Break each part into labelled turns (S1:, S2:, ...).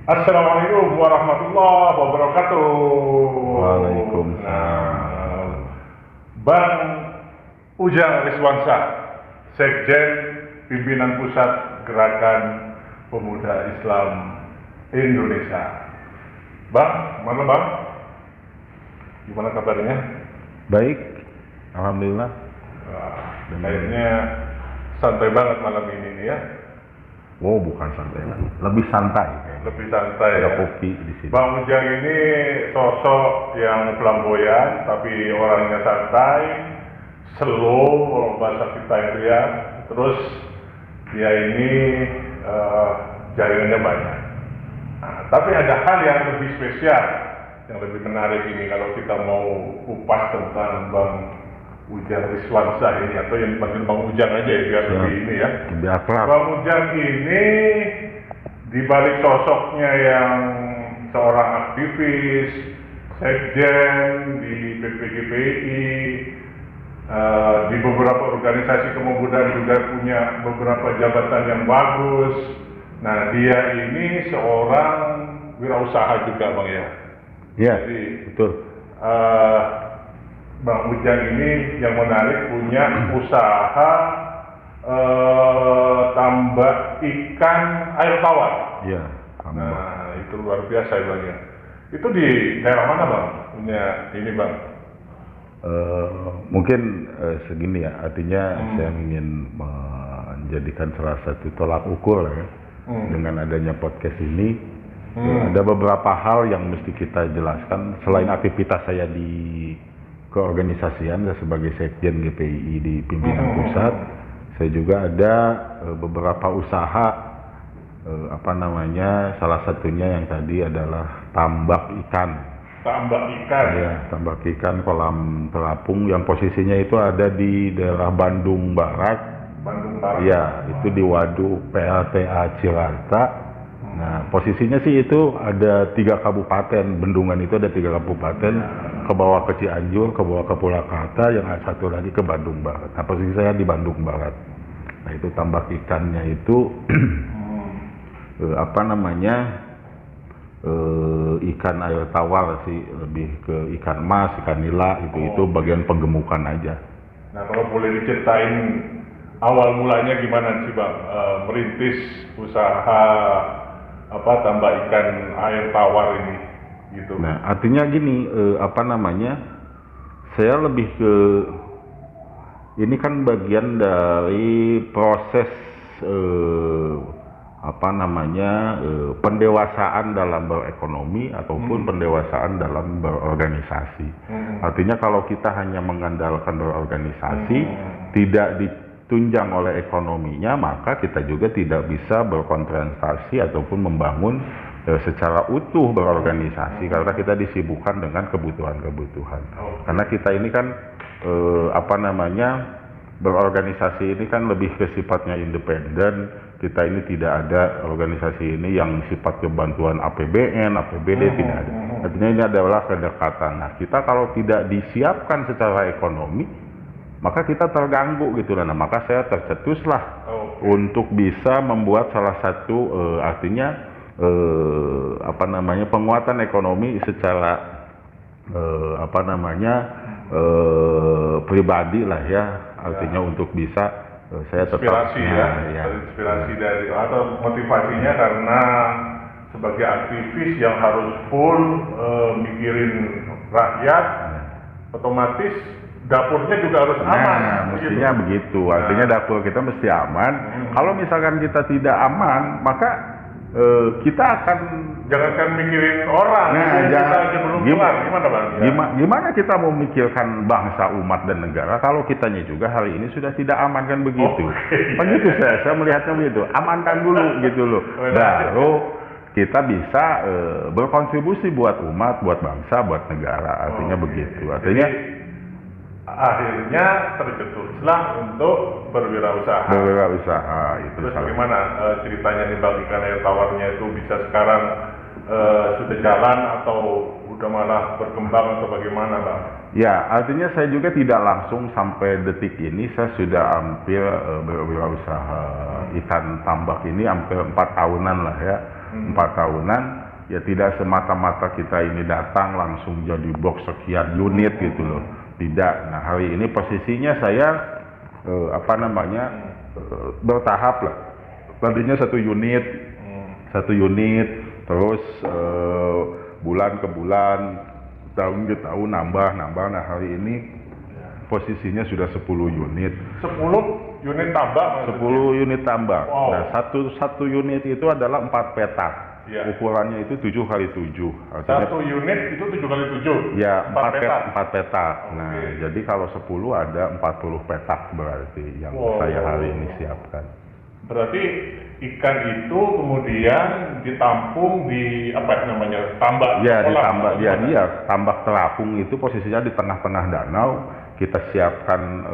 S1: Assalamualaikum warahmatullahi wabarakatuh.
S2: Waalaikumsalam.
S1: Bang Ujang Rizwansyah, Sekjen Pimpinan Pusat Gerakan Pemuda Islam Indonesia. Bang, mana bang? Gimana kabarnya?
S2: Baik, alhamdulillah.
S1: Kayaknya santai banget malam ini nih ya.
S2: Oh, bukan santai lagi, lebih santai kayaknya.
S1: Lebih santai
S2: Ada
S1: ya.
S2: kopi di sini.
S1: Bang Ujang ini sosok yang flamboyan, tapi orangnya santai, slow, kalau bahasa kita itu ya. Terus dia ini jaringannya banyak. Nah, tapi ada hal yang lebih spesial, yang lebih menarik ini kalau kita mau kupas tentang Bang Ujang Rizwansyah ini, atau yang dipanggil Bang Ujang aja ya, biar lebih ini ya.
S2: Lebih akrab.
S1: Bang Ujang ini di balik sosoknya yang seorang aktivis, sekjen di PPGPI, di beberapa organisasi kemudaan juga punya beberapa jabatan yang bagus. Nah, dia ini seorang wirausaha juga, Bang ya.
S2: Iya,
S1: Jadi,
S2: betul.
S1: Bang Ujang ini yang menarik punya usaha tambak ikan air tawar.
S2: Iya, tambah.
S1: Nah, itu luar biasa ya Bang ya. Itu di daerah mana Bang? Punya ini Bang?
S2: Mungkin segini ya, artinya saya ingin menjadikan salah satu tolak ukur ya, dengan adanya podcast ini. Ada beberapa hal yang mesti kita jelaskan selain aktivitas saya di keorganisasian sebagai sekjen GPI di pimpinan pusat. Saya juga ada beberapa usaha, salah satunya yang tadi adalah tambak ikan.
S1: Tambak ikan.
S2: Ya, tambak ikan kolam terapung yang posisinya itu ada di daerah Bandung Barat.
S1: Bandung Barat.
S2: Ya, itu di Waduk PLTA Cirata. Nah, posisinya sih itu ada 3 kabupaten, bendungan itu ada 3 kabupaten, ke bawah ke Cianjur, ke bawah ke Purwakarta, yang satu lagi ke Bandung Barat. Nah, posisi saya di Bandung Barat. Nah, itu tambak ikannya itu ikan air tawar sih, lebih ke ikan mas, ikan nila, itu bagian penggemukan aja.
S1: Nah, kalau boleh diceritain awal mulanya gimana sih Bang merintis usaha tambak ikan air tawar ini gitu.
S2: Nah, artinya gini, saya lebih ke ini kan bagian dari proses pendewasaan dalam berekonomi ataupun pendewasaan dalam berorganisasi. Artinya kalau kita hanya mengandalkan berorganisasi, tidak ditunjang oleh ekonominya, maka kita juga tidak bisa berkonsentrasi ataupun membangun secara utuh berorganisasi, karena kita disibukkan dengan kebutuhan-kebutuhan. Karena kita ini kan berorganisasi ini kan lebih ke sifatnya independen. Kita ini tidak ada organisasi ini yang sifat kebantuan APBN, APBD, tidak ada. Artinya ini adalah kedekatan. Nah, kita kalau tidak disiapkan secara ekonomi, maka kita terganggu gitu. Nah, maka saya tercetuslah untuk bisa membuat salah satu penguatan ekonomi secara pribadi lah ya. Artinya untuk bisa saya tetap
S1: inspirasi dari atau motivasinya karena sebagai aktivis yang harus full mikirin rakyat, otomatis dapurnya juga harus aman.
S2: Mestinya begitu. Artinya dapur kita mesti aman. Kalau misalkan kita tidak aman, maka kita akan
S1: jangankan mikirin orang, kita aja belum kelar. Gimana Bang?
S2: Gimana kita mau memikirkan bangsa, umat, dan negara kalau kitanya juga hari ini sudah tidak aman, kan begitu. Begitu saya melihatnya begitu. Amankan dulu gitu loh. Baru kita bisa berkontribusi buat umat, buat bangsa, buat negara. Artinya begitu. Artinya
S1: akhirnya tercetuslah untuk berwirausaha.
S2: Itu.
S1: Terus bagaimana ceritanya nih Bang, ikan air tawarnya itu bisa sekarang sudah jalan atau udah malah berkembang atau bagaimana Bang?
S2: Ya, artinya saya juga tidak langsung sampai detik ini, saya sudah hampir berwirausaha ikan tambak ini hampir 4 tahunan lah ya. 4 tahunan, ya tidak semata-mata kita ini datang langsung jadi blok sekian unit gitu loh. Tidak. Nah hari ini posisinya saya bertahap lah. Tadinya satu unit, terus bulan ke bulan, tahun ke tahun nambah. Nah hari ini posisinya sudah 10 unit.
S1: 10 unit tambah?
S2: 10 unit tambah.
S1: Wow.
S2: Nah satu unit itu adalah 4 petak.
S1: Ya.
S2: Ukurannya itu 7 kali 7. Artinya,
S1: Satu unit itu 7 kali 7?
S2: ya 4
S1: petak?
S2: 4 petak.
S1: Oke.
S2: Nah jadi kalau 10 ada 40 petak berarti yang
S1: Wow.
S2: saya hari ini siapkan.
S1: Berarti ikan itu kemudian ditampung di tambak?
S2: Ya,
S1: kolam,
S2: ditambah
S1: atau
S2: dia
S1: gimana?
S2: tambak terapung itu posisinya di tengah-tengah danau. Kita siapkan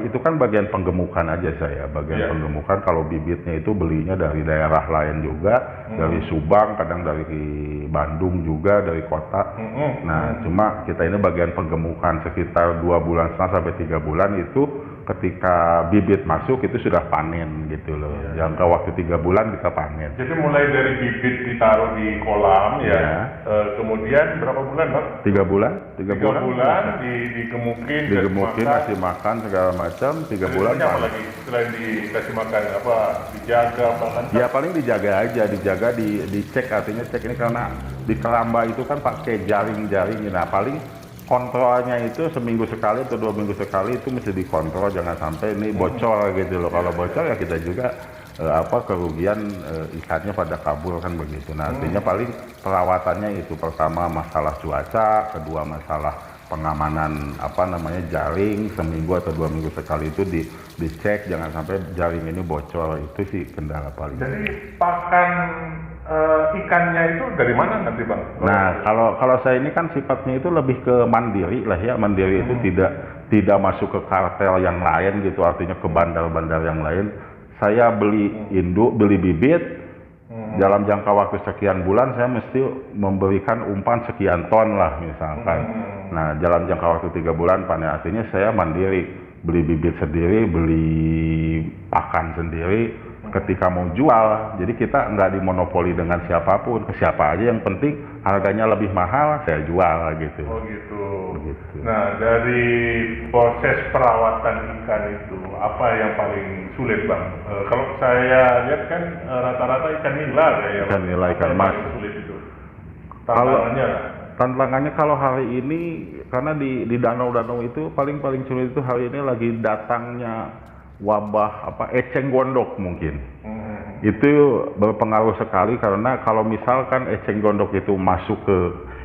S2: itu kan bagian penggemukan aja saya, bagian penggemukan. Kalau bibitnya itu belinya dari daerah lain juga, dari Subang, kadang dari Bandung juga, dari kota. Nah, cuma kita ini bagian penggemukan sekitar 2 bulan setengah sampai 3 bulan itu ketika bibit masuk itu sudah panen gitu loh. Jangka waktu 3 bulan kita panen.
S1: Jadi mulai dari bibit ditaruh di kolam kemudian berapa bulan, Bang?
S2: 3 bulan. 3 bulan.
S1: Digemukin,
S2: Ngasih makan segala macam, 3 bulan
S1: apa
S2: panen.
S1: lagi selain dikasih makan dijaga bahkan?
S2: Ya paling dijaga aja, dicek, artinya cek ini karena di keramba itu kan pakai jaring-jaring. Nah paling kontrolnya itu seminggu sekali atau 2 minggu sekali itu mesti dikontrol, jangan sampai ini bocor gitu loh. Kalau bocor ya kita juga kerugian ikannya pada kabur kan begitu. Nah artinya paling perawatannya itu pertama masalah cuaca, kedua masalah pengamanan jaring, seminggu atau 2 minggu sekali itu dicek, jangan sampai jaring ini bocor. Itu sih kendala paling.
S1: Jadi pakan ikannya itu dari mana nanti, Bang?
S2: Nah kalau saya ini kan sifatnya itu lebih ke mandiri lah ya. Mandiri itu tidak masuk ke kartel yang lain gitu, artinya ke bandar-bandar yang lain. Saya beli induk, beli bibit, dalam jangka waktu sekian bulan saya mesti memberikan umpan sekian ton lah misalkan. Nah dalam jangka waktu 3 bulan panen, artinya saya mandiri, beli bibit sendiri, beli pakan sendiri. Ketika mau jual, jadi kita nggak dimonopoli dengan siapapun, ke siapa aja, yang penting harganya lebih mahal saya jual gitu.
S1: Oh gitu.
S2: Begitu.
S1: Nah dari proses perawatan ikan itu apa yang paling sulit, Bang? Kalau saya lihat kan rata-rata ikan nila ya.
S2: Ikan nila, ikan
S1: yang
S2: mas.
S1: paling sulit itu. Tantangannya.
S2: Tantangannya kalau hari ini karena di danau-danau itu paling sulit itu hari ini lagi datangnya wabah eceng gondok mungkin. Itu berpengaruh sekali karena kalau misalkan eceng gondok itu masuk ke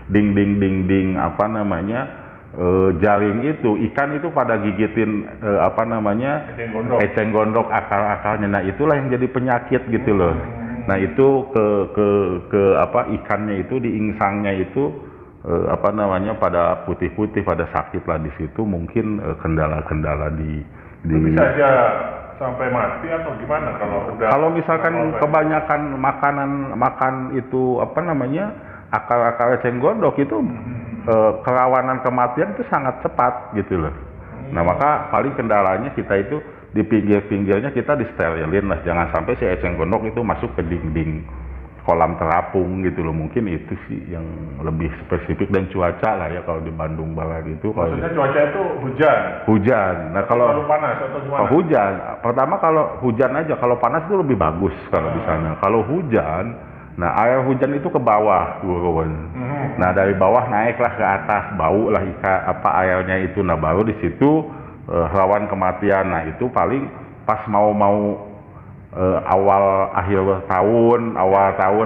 S2: dinding jaring itu, ikan itu pada gigitin eceng gondok akar-akarnya. Nah itulah yang jadi penyakit gitu loh. Nah itu ikannya itu di insangnya itu pada putih-putih, pada sakit lah di situ. Mungkin kendala-kendala di
S1: bisa aja sampai mati atau gimana kalau
S2: misalkan kebanyakan makan itu akar-akar eceng gondok itu kerawanan kematian itu sangat cepat gitu loh. Nah maka paling kendalanya kita itu di pinggir-pinggirnya kita disterilin lah, jangan sampai si eceng gondok itu masuk ke dinding kolam terapung gitu loh. Mungkin itu sih yang lebih spesifik, dan cuaca lah ya kalau di Bandung Barat itu.
S1: Maksudnya cuaca itu hujan?
S2: Nah kalau
S1: panas atau gimana?
S2: Hujan, pertama kalau hujan aja, kalau panas itu lebih bagus kalau di sana. Kalau hujan, nah air hujan itu ke bawah turun. Nah dari bawah naiklah ke atas, bau lah airnya itu. Nah baru di situ rawan kematian. Nah itu paling pas mau awal tahun,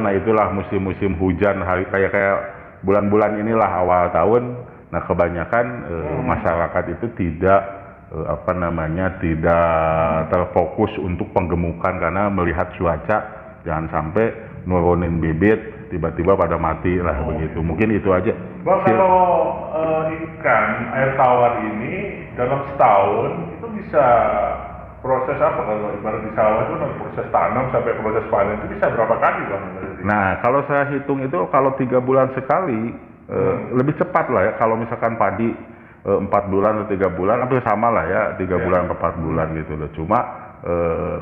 S2: nah itulah musim hujan, kayak bulan-bulan inilah awal tahun. Nah kebanyakan masyarakat itu tidak tidak terfokus untuk penggemukan karena melihat cuaca, jangan sampai nurunin bibit tiba-tiba pada mati lah begitu. Mungkin itu aja.
S1: Bang, kalau ikan air tawar ini dalam setahun itu bisa proses apa? Kalau ibarat di sawah itu proses tanam sampai proses panen itu bisa berapa kali, Bang?
S2: Nah kalau saya hitung itu kalau 3 bulan sekali lebih cepat lah ya. Kalau misalkan padi 4 bulan atau 3 bulan hampir sama lah ya, 3 bulan ke 4 bulan gitu loh. Cuma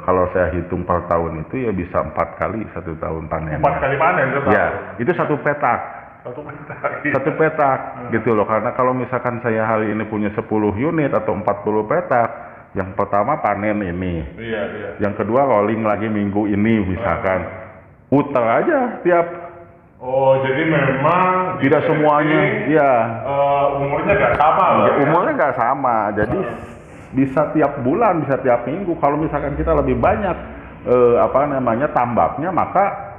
S2: kalau saya hitung per tahun itu ya bisa 4 kali 1 tahun panen.
S1: 4 kali panen setahun?
S2: Ya, itu satu petak. Satu petak gitu loh, karena kalau misalkan saya hari ini punya 10 unit atau 40 petak, yang pertama panen ini, yang kedua rolling lagi minggu ini misalkan, putar aja tiap.
S1: Oh, jadi memang
S2: tidak semuanya, ya.
S1: Umurnya nggak sama lah.
S2: Umurnya nggak sama, jadi bisa tiap bulan, bisa tiap minggu. Kalau misalkan kita lebih banyak tambaknya, maka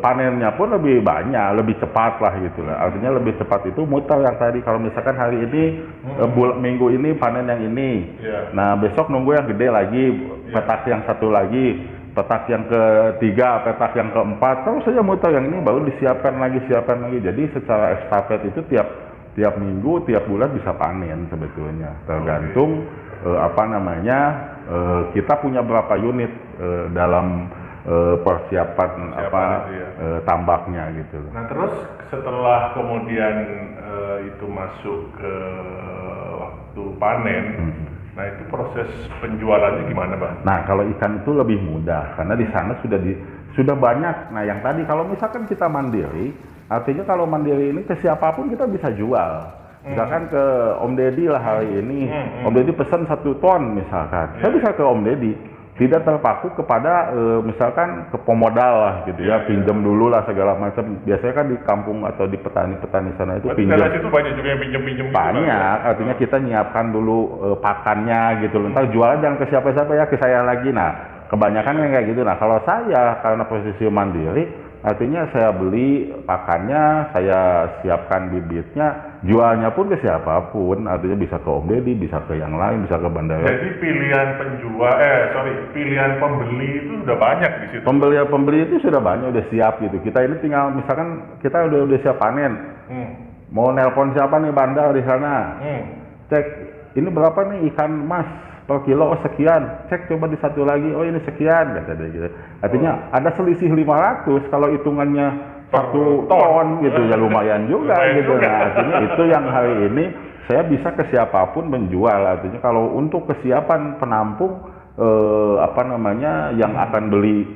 S2: panennya pun lebih banyak, lebih cepat lah gitu lah. Artinya lebih cepat itu muter yang tadi. Kalau misalkan hari ini minggu ini panen yang ini, nah besok nunggu yang gede lagi, petak yang satu lagi, petak yang ketiga, petak yang keempat, terus saja muter yang ini baru disiapkan lagi. Jadi secara estafet itu tiap minggu, tiap bulan bisa panen sebetulnya. Tergantung kita punya berapa unit dalam persiapan tambaknya gitu.
S1: Nah terus setelah kemudian itu masuk ke waktu panen, nah itu proses penjualannya gimana, Bang?
S2: Nah kalau ikan itu lebih mudah karena di sana sudah banyak. Nah yang tadi kalau misalkan kita mandiri, artinya kalau mandiri ini ke siapapun kita bisa jual. Misalkan ke Om Deddy lah hari ini, Om Deddy pesan 1 ton misalkan, saya bisa ke Om Deddy. Tidak terpaku kepada misalkan ke pemodal lah gitu ya, pinjam dulu lah segala macam. Biasanya kan di kampung atau di petani-petani sana itu pinjam.
S1: Itu banyak juga yang pinjam-pinjam.
S2: Banyak, artinya kita nyiapkan dulu pakannya gitu. Ntar jualan jangan ke siapa-siapa ya, ke saya lagi. Nah, kebanyakan yang kayak gitu. Nah, kalau saya karena posisi mandiri, artinya saya beli pakannya, saya siapkan bibitnya, jualnya pun ke siapapun, artinya bisa ke Om Deddy, bisa ke yang lain, bisa ke bandara.
S1: Jadi pilihan pembeli itu sudah banyak di situ.
S2: Pembeli itu sudah banyak, udah siap gitu. Kita ini tinggal misalkan kita udah siap panen, mau nelpon siapa nih bandar di sana, cek ini berapa nih ikan mas per kilo, oh sekian, cek coba di satu lagi, oh ini sekian, kata dia gitu. Artinya ada selisih 500 kalau hitungannya 1 ton gitu ya, lumayan juga gitu. Nah, artinya itu yang hari ini saya bisa ke siapapun menjual. Artinya kalau untuk kesiapan penampung yang akan beli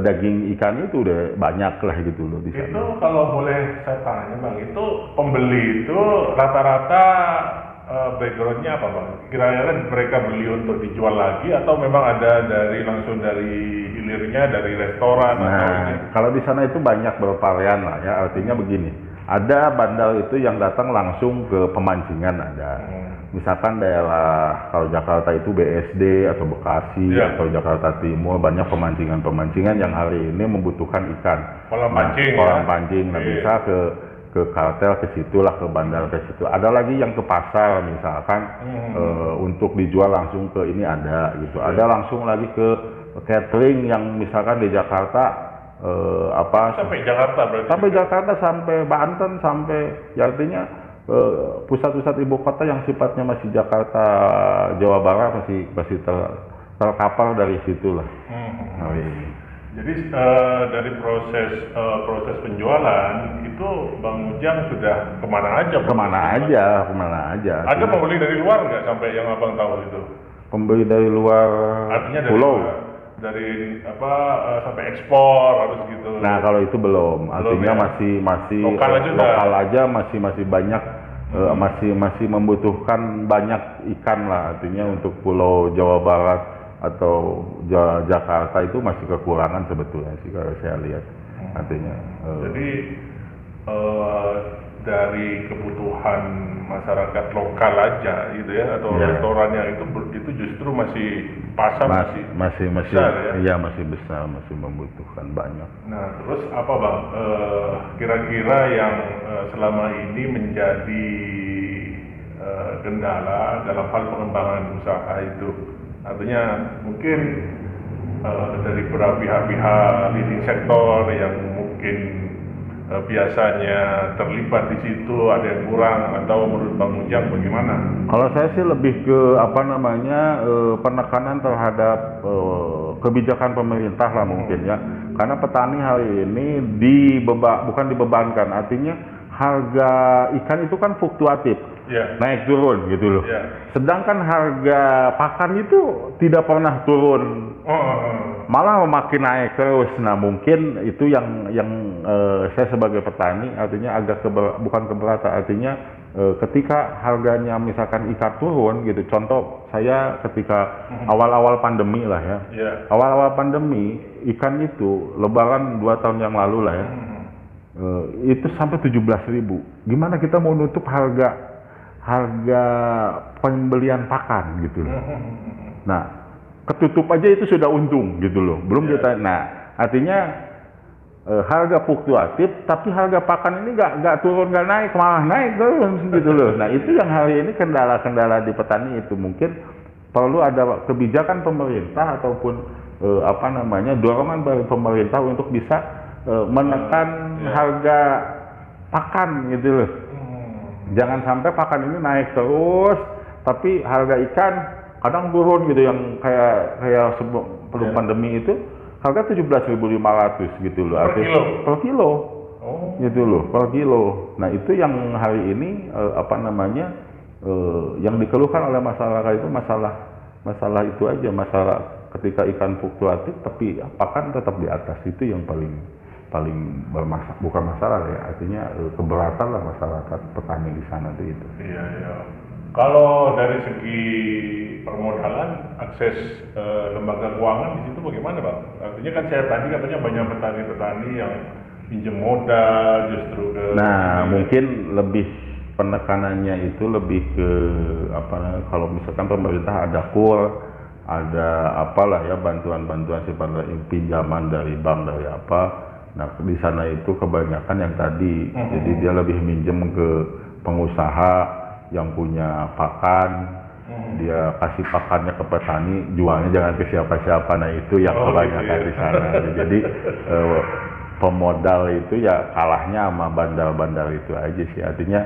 S2: daging ikan itu udah banyak lah gitu loh di sana.
S1: Itu kalau boleh saya tanya Bang, itu pembeli itu rata-rata backgroundnya apa Bang? Kira-kira mereka beli untuk dijual lagi atau memang ada langsung dari hilirnya dari restoran atau ini?
S2: Kalau di sana itu banyak bervarian lah ya. Artinya begini, ada bandar itu yang datang langsung ke pemancingan ada. Misalkan daerah kalau Jakarta itu BSD atau Bekasi atau Jakarta Timur banyak pemancingan yang hari ini membutuhkan ikan.
S1: Kolam pancing.
S2: Nah, bisa ke kartel ke situ lah, ke bandar ke situ. Ada lagi yang ke pasar misalkan untuk dijual langsung ke ini ada gitu. Ada langsung lagi ke catering yang misalkan di Jakarta
S1: sampai Jakarta berarti.
S2: Sampai Jakarta, sampai Banten, sampai ya artinya pusat-pusat ibu kota yang sifatnya masih Jakarta, Jawa Barat masih terkapar dari situlah.
S1: Jadi dari proses penjualan itu Bang Ujang sudah kemana aja?
S2: Kemana aja.
S1: Ada pembeli dari luar nggak sampai yang Abang tahu itu?
S2: Pembeli dari luar
S1: artinya
S2: pulau?
S1: Dari sampai ekspor harus gitu.
S2: Nah kalau itu belum, artinya masih lokal aja masih banyak, masih membutuhkan banyak ikan lah. Artinya untuk pulau Jawa Barat atau Jakarta itu masih kekurangan sebetulnya sih kalau saya lihat. Artinya
S1: jadi dari kebutuhan masyarakat lokal aja gitu ya, atau restorannya itu justru masih pasar masih besar ya?
S2: Iya masih besar, masih membutuhkan banyak.
S1: Nah terus apa Bang, kira-kira yang selama ini menjadi kendala dalam hal pengembangan usaha itu? Artinya mungkin dari beberapa pihak-pihak leading sektor yang mungkin biasanya terlibat di situ ada yang kurang, atau menurut Bang Ujang bagaimana?
S2: Kalau saya sih lebih ke penekanan terhadap kebijakan pemerintah lah mungkin ya. Karena petani hari ini bukan dibebankan, artinya harga ikan itu kan fluktuatif,
S1: Iya.
S2: naik turun gitu loh.
S1: Iya.
S2: Sedangkan harga pakan itu tidak pernah turun, malah makin naik terus. Nah mungkin itu yang saya sebagai petani artinya agak bukan keberatan, artinya ketika harganya misalkan ikan turun gitu. Contoh saya ketika awal-awal pandemi lah ya, awal-awal pandemi ikan itu Lebaran 2 tahun yang lalu lah ya, itu sampai 17.000. Gimana kita mau nutup harga pembelian pakan gitu loh. Nah, ketutup aja itu sudah untung gitu loh. Belum kita. Nah, artinya harga fluktuatif, tapi harga pakan ini nggak turun, nggak naik, malah naik terus gitu loh. Nah, itu yang hari ini kendala-kendala di petani itu. Mungkin perlu ada kebijakan pemerintah ataupun dorongan dari pemerintah untuk bisa menekan harga pakan gitu loh. Jangan sampai pakan ini naik terus, tapi harga ikan kadang turun gitu, yang kayak sebelum pandemi itu harga 17.500 gitu loh. Per kilo. Gitu loh, per kilo. Nah itu yang hari ini yang dikeluhkan oleh masyarakat itu masalah itu aja, masalah ketika ikan fluktuatif tapi pakan tetap di atas. Itu yang paling bermasalah, bukan masalah ya, artinya keberatan lah masyarakat petani di sana itu.
S1: Iya, iya. Kalau dari segi permodalan, akses lembaga keuangan di situ bagaimana, Bang? Artinya kan saya tadi katanya banyak petani-petani yang pinjam modal justru ke.
S2: Nah, mungkin lebih penekanannya itu lebih ke kalau misalkan pemerintah ada KUR, ada apalah ya, bantuan-bantuan sifatnya pinjaman dari bank, dari apa. Nah, di sana itu kebanyakan yang tadi, jadi dia lebih minjem ke pengusaha yang punya pakan, dia kasih pakannya ke petani, jualnya jangan ke siapa-siapa. Nah, itu yang kebanyakan di sana. Jadi pemodal itu ya kalahnya sama bandar-bandar itu aja sih. Artinya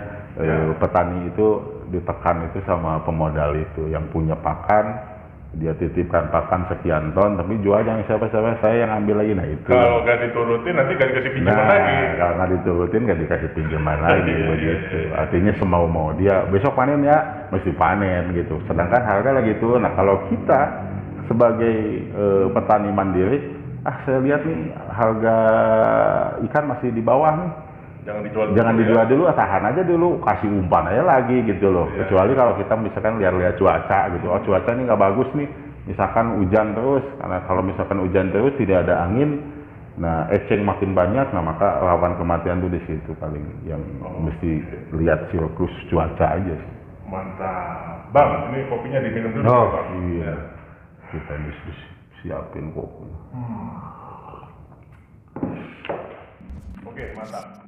S2: petani itu ditekan itu sama pemodal itu, yang punya pakan dia titipkan pakan sekian ton, tapi jual yang siapa-siapa, saya yang ambil lagi. Nah itu
S1: kalau nggak diturutin nanti nggak dikasih pinjaman lagi.
S2: Kalau nggak diturutin nggak dikasih pinjaman lagi begitu. Artinya semau-mau dia, besok panen ya mesti panen gitu, sedangkan harga lagi turun. Nah kalau kita sebagai petani mandiri, saya lihat nih harga ikan masih di bawah nih, jangan dijual dulu, tahan aja dulu, kasih umpan aja lagi gitu loh. Kecuali kalau kita misalkan lihat cuaca gitu, cuaca ini nggak bagus nih, misalkan hujan terus, karena kalau misalkan hujan terus tidak ada angin, nah eceng makin banyak, nah maka rawan kematian tuh di situ paling yang mesti lihat siklus cuaca aja sih.
S1: Mantap, Bang. Ini kopinya diminum dulu. Bang.
S2: Iya, kita siapin kopi.
S1: Oke, mantap.